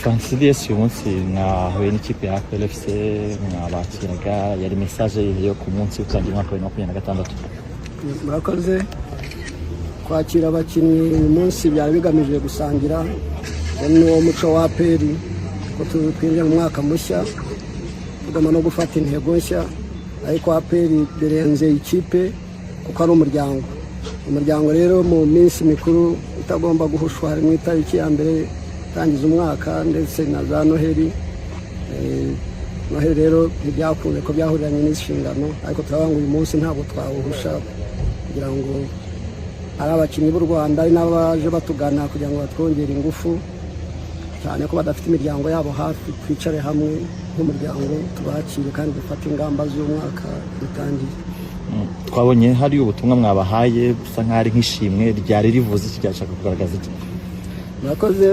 Francis uyu munsi mwahuye n'ikipe ya PLFC mwabakiraga yari message yo ku munsi utangiye umwaka wa 2026. Murakoze kwakira abakinnyi uyu munsi byari bigamije gusangira n'uwo muco wa APR ko twinjira mu mwaka mushya tugomba no gufata intego nshya ariko APR birenze ikipe kuko ari umuryango rero mu minsi mikuru itagomba guhushwa hari mu itariki ya mbere tangiza umwaka ndetse na za Noheli rero ntibyakunze ko byahuriranye n'inshingano ariko turabanga uyu munsi ntabwo twawuhusha kugira ngo ari abakinnyi b'u Rwanda ari n'abaje batugana kugira ngo batwongere ingufu cyane ko badafite imiryango yabo hafi twicare hamwe nk'umuryango tubakire kandi dufate ingamba z'umwaka dutangiye. Twabonye hari ubutumwa mwabahaye busa nk'ari nk'ishimwe ryari rivuze iki cyashaka kugaragaza iki? Murakoze.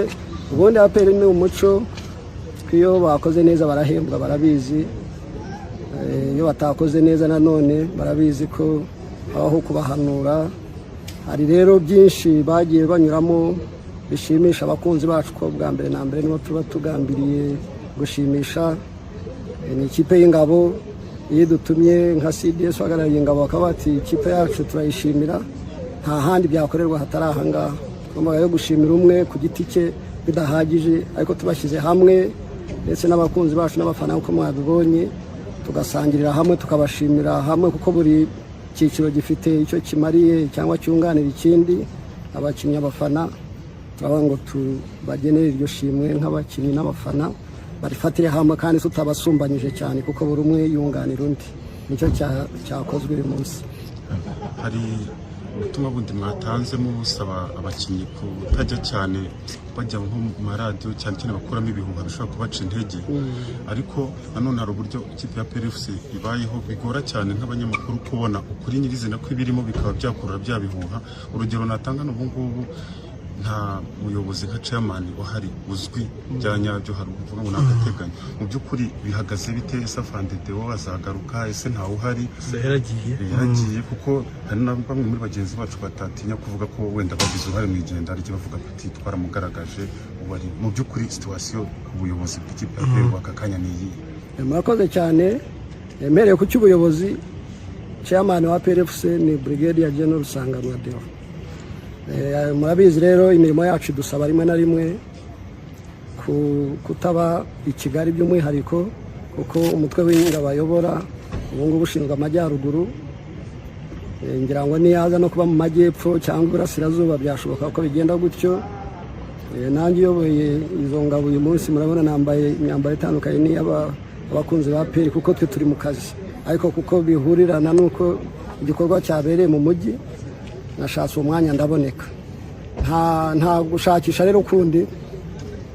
Ubundi APR ni umuco iyo bakoze neza barahembwa barabizi, iyo batakoze neza nanone barabizi ko aho kubahanura. Hari rero byinshi bagiye banyuramo bishimisha abakunzi bacu ko bwa mbere na mbere nibo tuba tugambiriye gushimisha. Ni ikipe y'ingabo iyo dutumye nka CDS wagarariye ingabo bakaba bati ikipe yacu turayishimira nta handi byakorerwa hatari ahangaha. Tugomba yo gushimira umwe ku giti cye bidahagije ariko tubashyize hamwe ndetse n'abakunzi bacu n'abafana uko mwabibonye tugasangirira hamwe tukabashimira hamwe kuko buri cyiciro gifite icyo kimariye cyangwa cyunganira ikindi. Abakinnyi abafana turabona ngo tubagenere iryo shimwe nk'abakinnyi n'abafana barifatire hamwe kandi tutabasumbanyije cyane kuko buri umwe yunganira undi. Nicyo cyakozwe uyu munsi. Hari ubutumwa bundi mwatanzemo busaba abakinnyi kutajya cyane bajya nko mu maradiyo cyane cyane bakuramo ibihuha bishobora kubaca intege, ariko nanone hari uburyo ikipe ya PLFC ibayeho bigora cyane nk'abanyamakuru kubona ukuri nyirizina ko ibirimo bikaba byakurura bya bihuha. Urugero natanga n'ubu ngubu nta muyobozi nka chairman uhari uzwi bya nyabyo, hari uvuga ngo nagateganya. Mu by'ukuri bihagaze bite? Safande Deo azagaruka ese ntawe uhari? Yaragiye kuko hari na bamwe muri bagenzi bacu batatinya kuvuga ko wenda bagize uruhare mu igenda ariko bavuga ko twaramugaragaje wari. Mu by'ukuri situation ubuyobozi bw'ikipe ya PLFC aka kanya ni iyi. Murakoze cyane. Emereye ku cy'ubuyobozi chairman wa PLFC ni Brigadier General Rusanganwa Deo. Murabizi rero imirimo yacu dusaba rimwe na rimwe kutaba i Kigali by'umwihariko kuko umutwe w'ingabo bayobora ubu ngubu ushinzwe amajyaruguru, ngira ngo niyaza no kuba mu majyepfo cyangwa iburasirazuba byashoboka ko bigenda gutyo. Nanjye uyoboye izo ngabo uyu munsi murabona nambaye imyambaro itandukanye n'iy'abakunzi ba APR kuko twe turi mu kazi, ariko kuko bihurirana n'uko igikorwa cyabereye mu mujyi nashatse umwanya ndaboneka. Nta gushakisha rero kundi.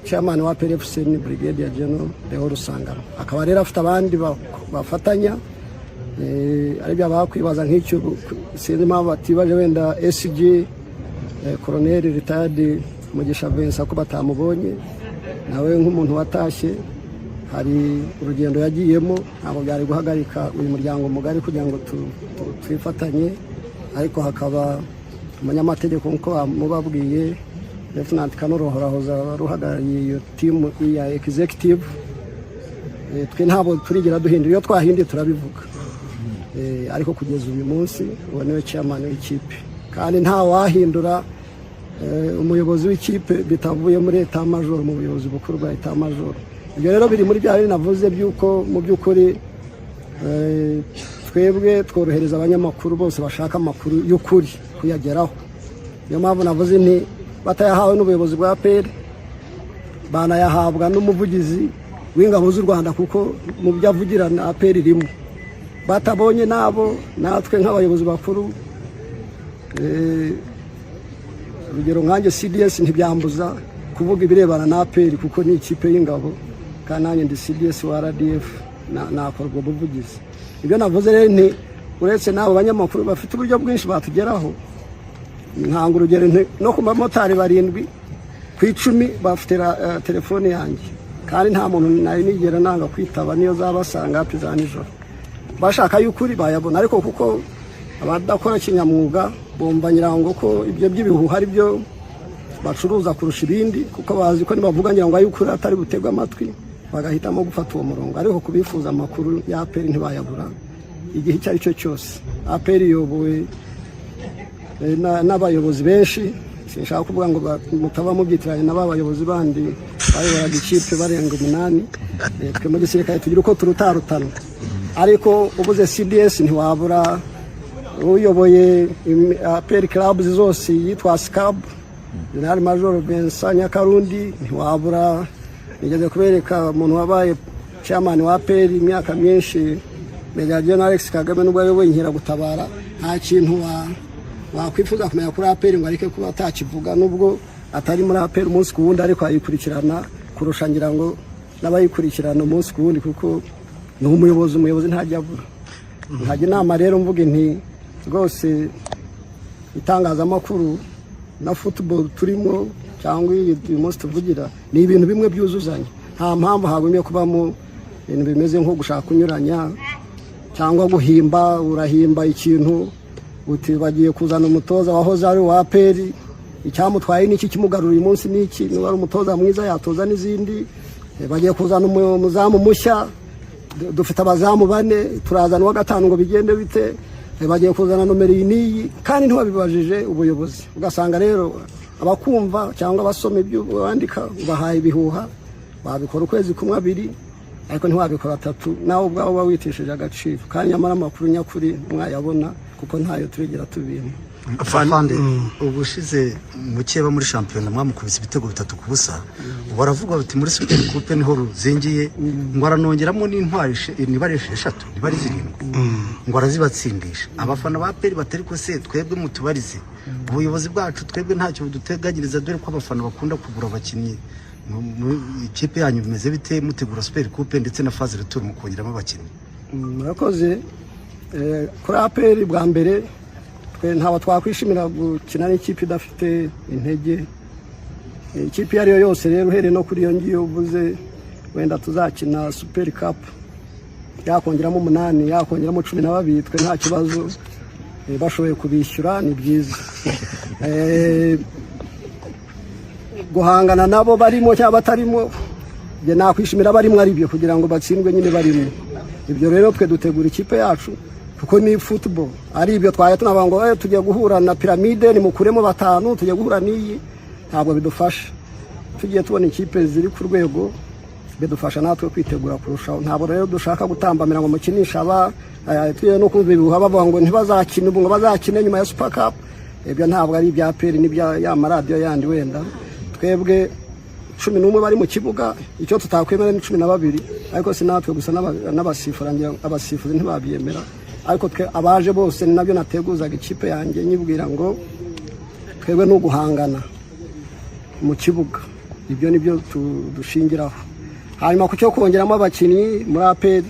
Chairman wa PLFC ni Brigadier General Deo Rusangano, akaba rero afite abandi bafatanya aribyo bakwibaza nk'icyo sinzi impamvu batibaje wenda SG Colonel Retired Mugisha Vincent ko batamubonye nawe nk'umuntu watashye. Hari urugendo yagiyemo ntabwo byari guhagarika uyu muryango mugari kugira ngo twifatanye, ariko hakaba umunyamategeko nkuko mubabwiye Lieutenant Kanorohorahoza ruhagarariye iyo team ya executive. Twe ntabwo turigira duhindura, iyo twahinduye turabivuga, ariko kugeza uyu munsi uwo niwe chairman w'ikipe kandi nta wahindura umuyobozi w'ikipe bitavuye muri etat major mu buyobozi bukuru bwa etat major. Ibyo rero biri muri bya bindi navuze by'uko mu by'ukuri twebwe tworohereza abanyamakuru bose bashaka amakuru y'ukuri kuyageraho. Niyo mpamvu navuze nti batayahawe n'ubuyobozi bwa APR banayahabwa n'umuvugizi w'ingabo z'u Rwanda kuko mu byo avugira na APR irimo. Batabonye nabo natwe nk'abayobozi bakuru urugero nkanjye CDS ntibyambuza kuvuga ibirebana na APR kuko ni ikipe y'ingabo kandi nanjye ndi CDS wa RDF nakorwa ubuvugizi. Ibyo navuze rero ni uretse n'abo banyamakuru bafite uburyo bwinshi batugeraho. Ntanga urugero no ku bamotari 7 ku 10 bafite telefone yanjye kandi nta muntu nari nigera nanga kwitaba niyo zabasanga hapi za nijoro bashaka y'ukuri bayabona, ariko kuko abadakora kinyamwuga bomba nyirango ko ibyo by'ibihuha ari byo bacuruza kurusha ibindi kuko bazi ko nibavuga ngira ngo ayukuri atari butegwa amatwi bagahitamo gufata uwo murongo ariko kubifuza amakuru ya APR ntibayabura igihe icyo ari cyo cyose. APR iyobowe n'abayobozi benshi sinshaka kuvuga ngo mutaba mubyitiranye n'abayobozi bandi bayoboraga ikipe barenga 8 twe mu gisirikare tugira uko turutarutana ariko ubuze CDS ntiwabura uyoboye APR clubs zose yitwa SCAB General Major Vincent Nyakarundi ntiwabura nigeze kubereka umuntu wabaye chairman wa APR imyaka myinshi Major General Alex Kagame nubwo ayoboye Inkeragutabara nta kintu wakwifuza kumenya kuri APR ngo areke kuba atakivuga nubwo atari muri APR umunsi ku wundi ariko ayikurikirana kurusha ngira ngo n'abayikurikirana umunsi ku wundi kuko ni umuyobozi ntajya abura. Ntajya inama rero mvuge nti rwose itangazamakuru na football turimo cyangwa uyu munsi tuvugira ni ibintu bimwe byuzuzanya nta mpamvu hagumye kubamo ibintu bimeze nko gushaka kunyuranya cyangwa guhimba urahimba ikintu uti bagiye kuzana umutoza wahoze ari wa APR icyamutwaye niki kimugarura uyu munsi niki ni wari umutoza mwiza yatoza n'izindi bagiye kuzana umuzamu mushya dufite abazamu 4 turazana wa gatanu ngo bigende bite bagiye kuzana nomero iyi kandi ntibabibajije ubuyobozi ugasanga rero abakumva cyangwa abasoma ibyo bandika bahaye ibihuha babikora ukwezi kumwe 2 ariko ntiwabikora 3 nawe ubwawe wawitishije agaciro kandi nyamara amakuru nyakuri mwayabona kuko ntayo turigera tubintu. Afande ubushize mukeba muri champion mwamukubise ibitego 3 ku busa baravuga bati muri Super Coupe niho ruzingiye ngo aranongeramo n'intwari nibare 6 nibare 7 ngo arazibatsindisha abafana ba APR batari ko se twebwe mutubarize ubuyobozi bwacu twebwe ntacyo buduteganyiriza dore ko abafana bakunda kugura abakinnyi ikipe yanyu bimeze bite mutegura Super Coupe ndetse na phase retour mukongeramo abakinnyi. Murakoze kuri APR bwa mbere ntawa twakwishimira gukina n'ikipe idafite intege ikipe yariyo yose rero here no kuri yo ngiyo uvuze wenda tuzakina Super Cup yakongeramo 8 yakongeramo 12 twe nta kibazo bashoboye kubishyura ni byiza guhangana nabo barimo cyangwa batarimo je nakwishimira barimo ari byo kugira ngo batsindwe nyine barimo ibyo rero twe dutegura ikipe yacu kuko ni football ari ibyo twaye tunavuga ngo tujye guhura na Pyramide ni mukuremo 5 tujye guhura n'iyi ntabwo bidufasha tugiye tubona ikipe ziri ku rwego bidufasha natwe kwitegura kurushaho ntabwo rero dushaka gutambamira ngo mukinisha aba tuye no kubibuha bavuga ngo ntibazakina ngo bazakine nyuma ya Super Cup ibyo ntabwo ari ibya APR ni bya ya maradiyo yandi wenda twebwe 11 bari mu kibuga icyo tutakwemera ni 12 ariko sinatwe gusa n'abasifura abasifuzi ntibabyemera ariko twe abaje bose ni nabyo nateguzaga ikipe yanjye nyibwira ngo twebwe no guhangana mu kibuga ibyo nibyo dushingiraho hanyuma ku cyo kongeramo abakinnyi muri APR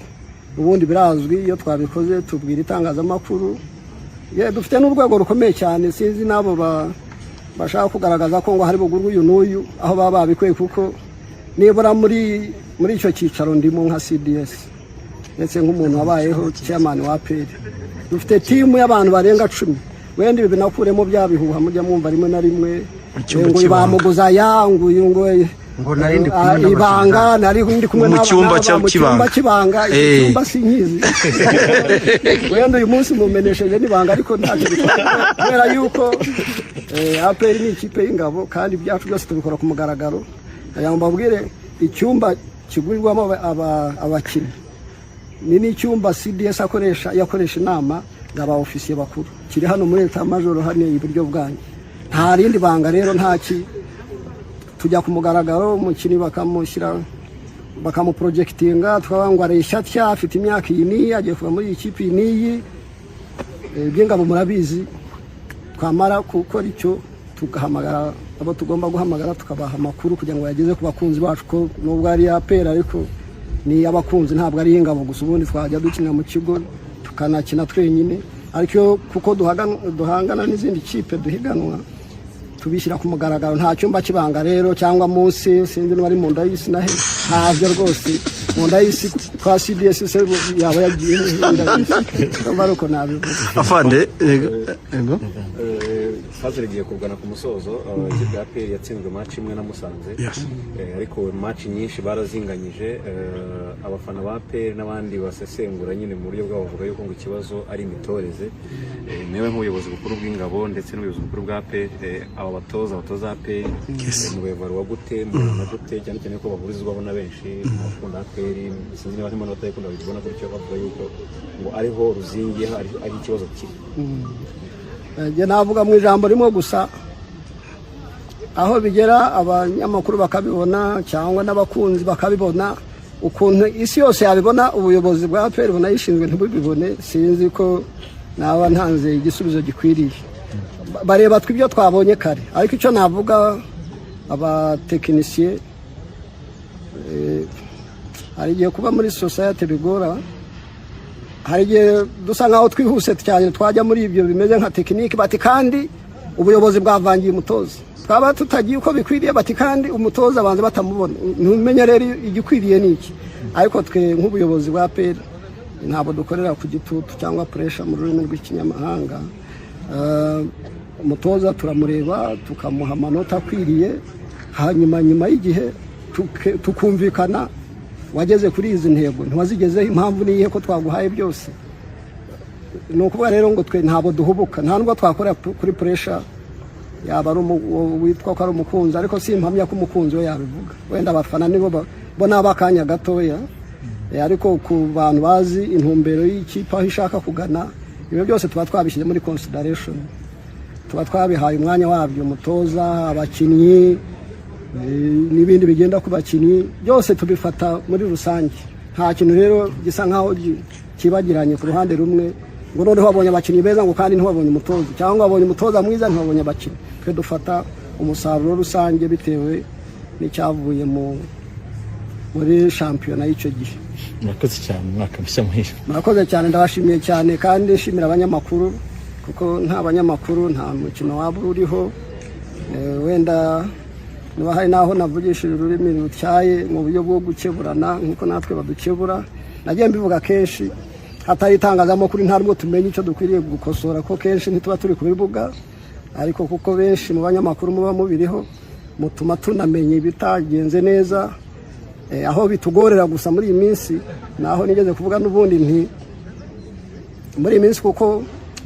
ubundi birazwi iyo twabikoze tubwira itangazamakuru dufite n'urwego rukomeye cyane sinzi nabo bashaka kugaragaza ko ngo hari bugurwa uyu n'uyu aho baba babikwiye kuko nibura muri icyo cyicaro ndimo nka CDS ndetse nk'umuntu wabayeho chairman wa APR dufite timu y'abantu barenga 10 wenda ibi binakuremo byabihuha mujya mwumva rimwe na rimwe ngo bamuguza yangu ngo narindi kumwe ibanga nari ndi kumwe mu cyumba cy'ibanga icyumba sinkizi wenda uyu munsi mumenesheje n'ibanga ariko ntacyo kubera yuko APR ni ikipe y'ingabo kandi byacu byose tubikora ku mugaragaro ayamba mbabwire icyumba kigurirwamo abakinnyi ni n'icyumba CDS yakoresha inama y'aba ofisiye bakuru kiri hano muri Leta Major hano iburyo bwanyu nta rindi banga rero ntaki tujya ku mugaragaro umukini bakamushyira bakamuprojectinga twabangwa resha tya afite imyaka iyi agiye kuva muri ikipe iyi by'ingabo murabizi twamara gukora icyo tugahamagara abo tugomba guhamagara tukabaha amakuru kugira ngo yageze ku bakunzi bacu ko nubwo ari APR ariko ni abakunzi ntabwo ari ingabo gusa ubundi twajya dukina mu kigo tukanakina twenyine ariko kuko duhangana n'izindi kipe duhiganwa tubishyira ku mugaragaro nta cyumba kibanga rero cyangwa munsi sinzi n'abari mu nda y'isi nahe ntabyo rwose mu nda y'isi kwa CDS se yaba yagiye baruko nabivuze Afande fazil igiye kugana ku musozo ikipe ya APR yatsinzwe match imwe na Musanze ariko match nyinshi barazinganyije abafana ba APR n'abandi basesengura nyine mu buryo bwabo bavuga yuko ngo ikibazo ari imitoreze newe nk'ubuyobozi bukuru bw'ingabo ndetse n'ubuyobozi bukuru bwa APR aba batoza APR mu bevaro wa gute na gute cyane cyane ko bahurizwaho na benshi bakunda APR sinzi niba harimo n'abatayikunda bibona gutyo bavuga yuko ngo ariho ruzingiye ari ikibazo kiri njye navuga mu ijambo rimwe gusa aho bigera abanyamakuru bakabibona cyangwa n'abakunzi bakabibona ukuntu isi yose yabibona ubuyobozi bwa APR bunayishinzwe ntibubibone sinzi ko naba ntanze igisubizo gikwiriye bareba twibyo twabonye kare ariko icyo navuga abatekinisiye hari igihe kuba muri society bigora hari igihe dusa nkaho twihuse cyane twajya muri ibyo bimeze nka tekinike bati kandi ubuyobozi bwavangiye umutoza twaba tutagiye uko bikwiriye bati kandi umutoza abanze batamubona ntumenye rero igikwiriye niki ariko twe nk'ubuyobozi bwa APR ntabwo dukorera ku gitutu cyangwa pressure mu rurimi rw'ikinyamahanga umutoza turamureba tukamuha amanota akwiriye hanyuma nyuma y'igihe tukumvikana wageze kuri izi ntego ntiwazigezeho impamvu niyihe ko twaguhaye byose ni ukuvuga rero ngo twe ntabwo duhubuka nta nubwo twakorera kuri pressure yaba ari witwa ko ari umukunzi ariko si impamya ko umukunzi we yabivuga wenda abafana nibo bo n'abakanya gatoya ariko ku bantu bazi intumbero y'ikipe aho ishaka kugana ibyo byose tuba twabishyize muri consideration tuba twabihaye umwanya wabyo umutoza abakinnyi n'ibindi bigenda ku bakinnyi byose tubifata muri rusange nta kintu rero gisa nkaho kibagiranye ku ruhande rumwe ngo noneho wabonye abakinnyi beza ngo kandi ntiwabonye umutoza cyangwa wabonye umutoza mwiza ntiwabonye abakinnyi twe dufata umusaruro rusange bitewe n'icyavuye muri shampiyona y'icyo gihe. Murakoze cyane mwaka mushya muhira. Murakoze cyane ndabashimiye cyane kandi nshimira abanyamakuru kuko nta banyamakuru nta mukino waba uriho wenda niba hari naho navugishije ururimi rutyaye mu buryo bwo gukeburana nk'uko natwe badukebura nagiye mbivuga kenshi hatari itangazamakuru nta nubwo tumenye icyo dukwiriye gukosora ko kenshi ntituba turi kubivuga ariko kuko benshi mu banyamakuru muba mubiriho mutuma tunamenye ibitagenze neza aho bitugorera gusa muri iyi minsi naho nigeze kuvuga n'ubundi nti muri iyi minsi kuko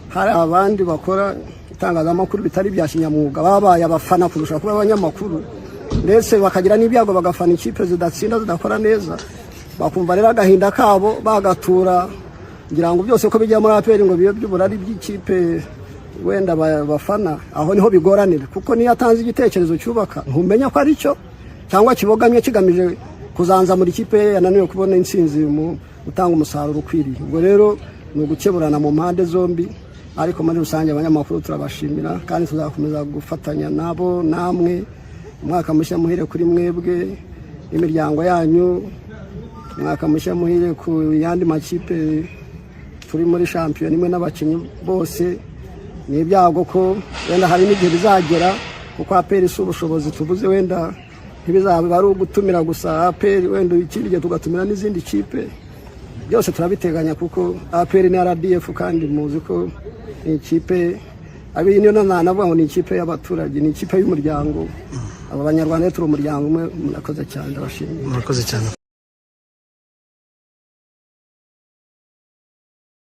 hari abandi bakora itangazamakuru bitari bya kinyamwuga babaye abafana kurusha kuba abanyamakuru ndetse bakagira n'ibyago bagafana ikipe zidatsinda zidakora neza bakumva rero agahinda kabo bagatura ngira ngo byose ko bijya muri APR ngo bibe by'uburari by'ikipe wenda bafana aho niho bigoranira kuko niyo atanze igitekerezo cyubaka ntumenya ko ari cyo cyangwa kibogamye kigamije kuzanzamura ikipe yananiwe kubona intsinzi mu gutanga umusaruro ukwiriye ubwo rero ni ugukeburana mu mpande zombi ariko muri rusange abanyamakuru turabashimira kandi tuzakomeza gufatanya nabo namwe umwaka mushya muhire kuri mwebwe imiryango yanyu umwaka mushya muhire ku yandi makipe turi muri shampiyona imwe n'abakinnyi bose ni ibyago ko wenda hari n'igihe bizagera kuko APR si ubushobozi tubuze wenda ntibizaba ari ugutumira gusa APR wenda ikindi gihe tugatumira n'izindi kipe byose turabiteganya kuko APR ni RDF kandi muzi ko ni ikipe abi niyo navuga ngo ni ikipe y'abaturage ni ikipe y'umuryango aba banyarwanda turi umuryango umwe murakoze cyane ndabashimiye. Murakoze cyane.